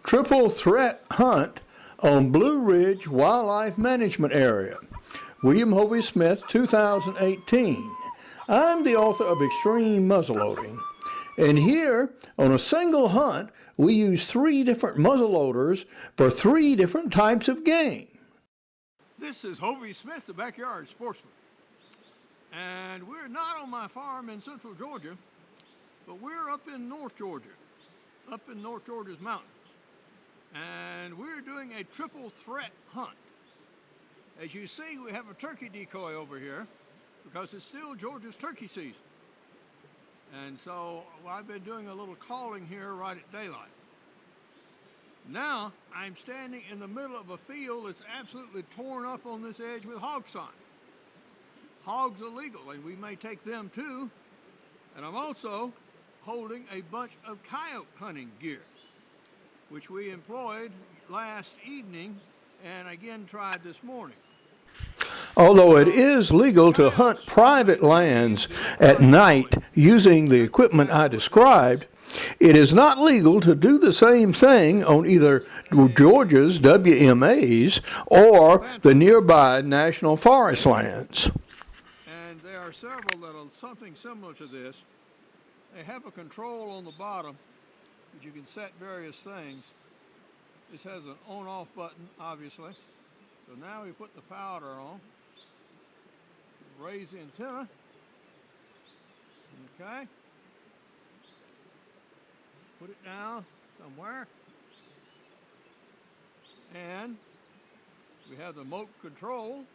Triple threat hunt on Blue Ridge Wildlife Management Area. William Hovey Smith, 2018. I'm the author of Extreme Muzzleloading. And here, on a single hunt, we use 3 different muzzleloaders for 3 different types of game. This is Hovey Smith, the backyard sportsman. And we're not on my farm in central Georgia, but we're up in North Georgia, up in North Georgia's mountains. And we're doing a triple threat hunt. As you see, we have a turkey decoy over here because it's still Georgia's turkey season. And so I've been doing a little calling here right at daylight. Now I'm standing in the middle of a field that's absolutely torn up on this edge with hog sign. Hogs are legal, and we may take them too. And I'm also holding a bunch of coyote hunting gear, which we employed last evening and again tried this morning. Although it is legal to hunt private lands at night using the equipment I described, it is not legal to do the same thing on either Georgia's WMAs or the nearby national forest lands. And there are several that are something similar to this. They have a control on the bottom that you can set various things. This has an on-off button, obviously. So now we put the powder on, raise the antenna, okay, put it down somewhere, and we have the moat control,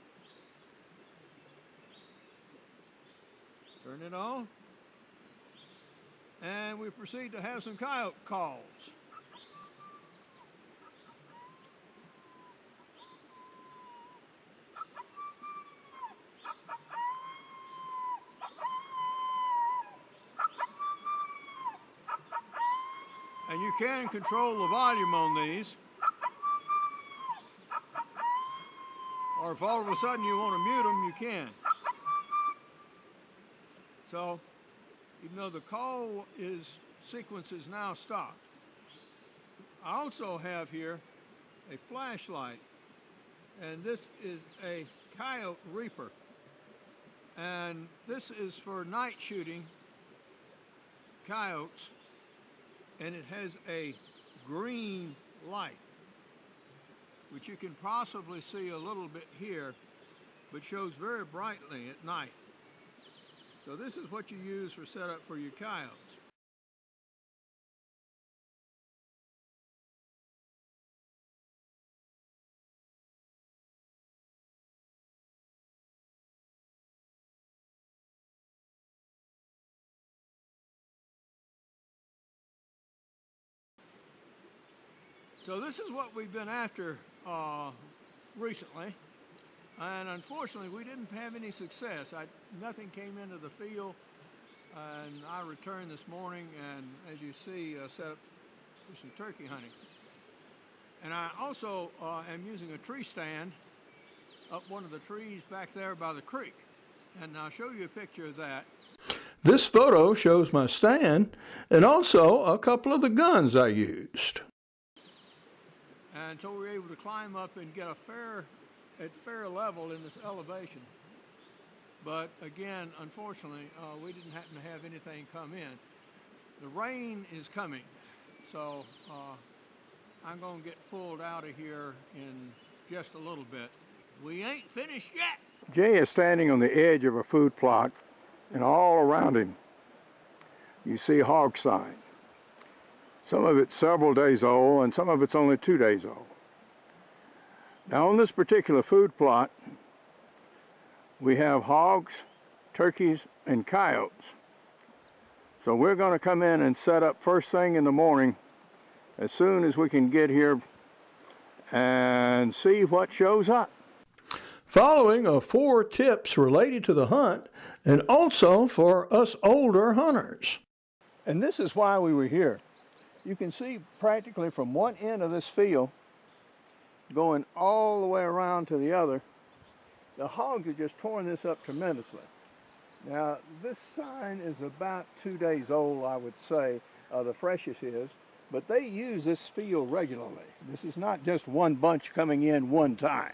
turn it on, and we proceed to have some coyote calls. And you can control the volume on these. Or if all of a sudden you want to mute them, you can. So, even though the call sequence is now stopped, I also have here a flashlight. And this is a coyote reaper. And this is for night shooting coyotes. And it has a green light, which you can possibly see a little bit here, but shows very brightly at night. So this is what you use for setup for your coyotes. So this is what we've been after recently, and unfortunately we didn't have any success. Nothing came into the field, and I returned this morning and, as you see, set up for some turkey hunting. And I also am using a tree stand up one of the trees back there by the creek, and I'll show you a picture of that. This photo shows my stand and also a couple of the guns I used. And so we were able to climb up and get at fair level in this elevation. But again, unfortunately, we didn't happen to have anything come in. The rain is coming, so I'm going to get pulled out of here in just a little bit. We ain't finished yet. Jay is standing on the edge of a food plot, and all around him you see hog sign. Some of it's several days old, and some of it's only 2 days old. Now on this particular food plot, we have hogs, turkeys, and coyotes. So we're going to come in and set up first thing in the morning as soon as we can get here and see what shows up. Following are 4 tips related to the hunt and also for us older hunters. And this is why we were here. You can see practically from one end of this field going all the way around to the other. The hogs are just torn this up tremendously. Now this sign is about 2 days old, I would say, the freshest is. but they use this field regularly. This is not just one bunch coming in one time.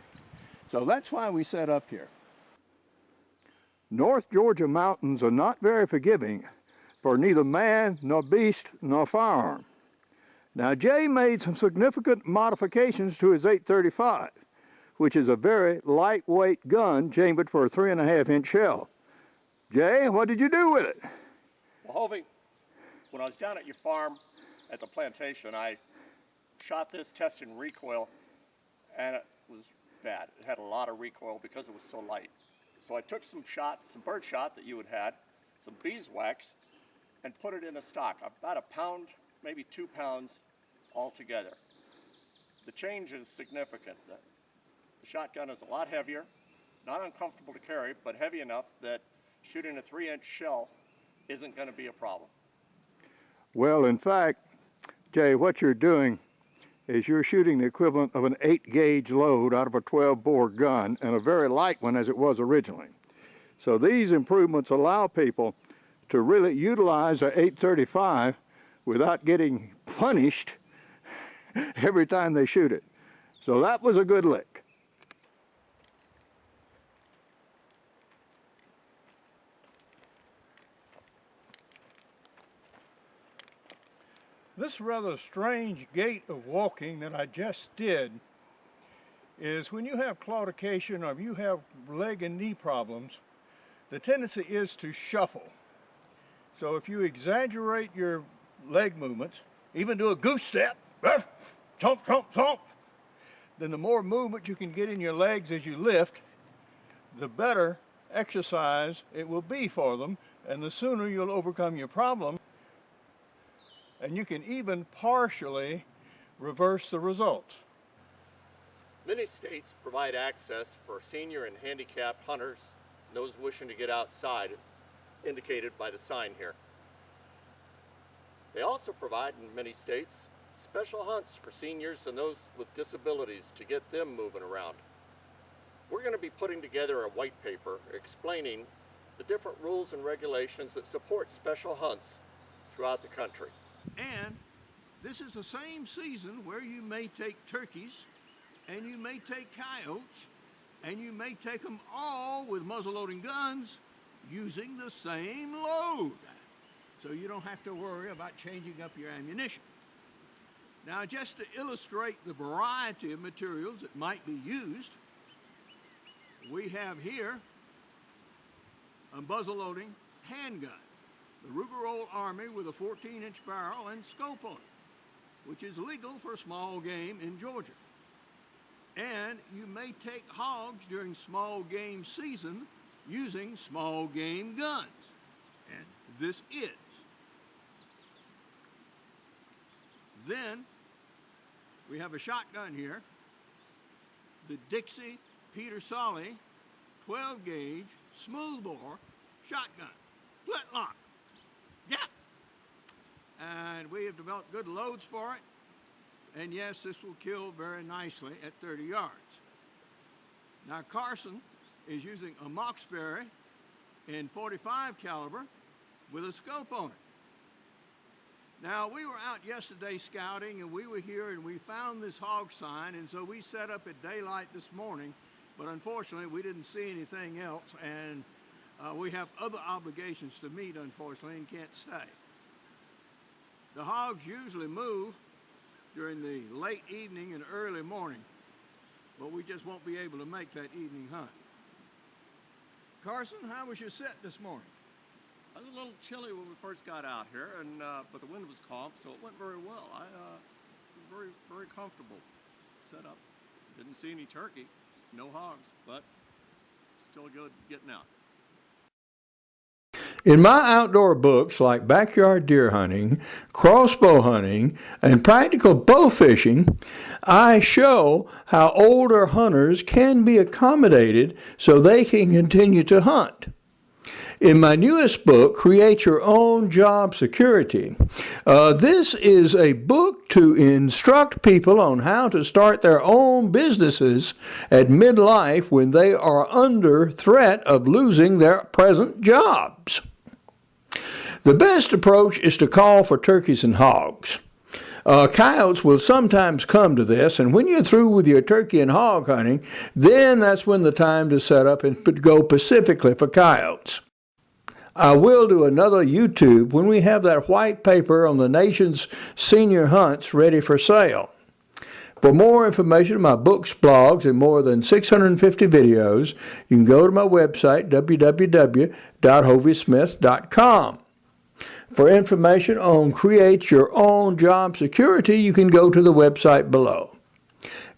So that's why we set up here. North Georgia mountains are not very forgiving for neither man nor beast nor firearm. Now, Jay made some significant modifications to his 835, which is a very lightweight gun chambered for a 3.5-inch shell. Jay, what did you do with it? Well, Hovey, when I was down at your farm at the plantation, I shot this testing recoil, and it was bad. It had a lot of recoil because it was so light. So I took some bird shot that you had, some beeswax, and put it in a stock, about a pound, maybe 2 pounds altogether. The change is significant. The shotgun is a lot heavier, not uncomfortable to carry, but heavy enough that shooting a 3-inch shell isn't going to be a problem. Well, in fact, Jay, what you're doing is you're shooting the equivalent of an 8-gauge load out of a 12-bore gun, and a very light one as it was originally. So these improvements allow people to really utilize a 835 without getting punished every time they shoot it. So that was a good lick. This rather strange gait of walking that I just did is when you have claudication or you have leg and knee problems, the tendency is to shuffle. So if you exaggerate your leg movements, even do a goose step, chomp, chomp, chomp, then the more movement you can get in your legs as you lift, the better exercise it will be for them, and the sooner you'll overcome your problem. And you can even partially reverse the results. Many states provide access for senior and handicapped hunters, those wishing to get outside, as indicated by the sign here. They also provide, in many states, special hunts for seniors and those with disabilities to get them moving around. We're going to be putting together a white paper explaining the different rules and regulations that support special hunts throughout the country. And this is the same season where you may take turkeys, and you may take coyotes, and you may take them all with muzzleloading guns using the same load. So you don't have to worry about changing up your ammunition. Now, just to illustrate the variety of materials that might be used, we have here a muzzleloading handgun. The Ruger Old Army with a 14-inch barrel and scope on it, which is legal for small game in Georgia. And you may take hogs during small game season using small game guns. And this is. Then we have a shotgun here, the Dixie Peter Solly 12-gauge smoothbore shotgun, flintlock. Yeah. And we have developed good loads for it. And yes, this will kill very nicely at 30 yards. Now Carson is using a Moxbury in .45 caliber with a scope on it. Now we were out yesterday scouting, and we were here and we found this hog sign, and so we set up at daylight this morning, but unfortunately we didn't see anything else, and we have other obligations to meet, unfortunately, and can't stay. The hogs usually move during the late evening and early morning, but we just won't be able to make that evening hunt. Carson, how was your set this morning? I was a little chilly when we first got out here, and but the wind was calm, so it went very well. I was very, very comfortable set up. Didn't see any turkey, no hogs, but still good getting out. In my outdoor books like Backyard Deer Hunting, Crossbow Hunting, and Practical Bow Fishing, I show how older hunters can be accommodated so they can continue to hunt. In my newest book, Create Your Own Job Security, this is a book to instruct people on how to start their own businesses at midlife when they are under threat of losing their present jobs. The best approach is to call for turkeys and hogs. Coyotes will sometimes come to this, and when you're through with your turkey and hog hunting, then that's when the time to set up and go specifically for coyotes. I will do another YouTube when we have that white paper on the nation's senior hunts ready for sale. For more information on my books, blogs, and more than 650 videos, you can go to my website, www.hoviesmith.com. For information on create your own job security, you can go to the website below.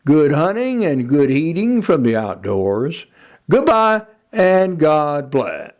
Good hunting and good eating from the outdoors. Goodbye and God bless.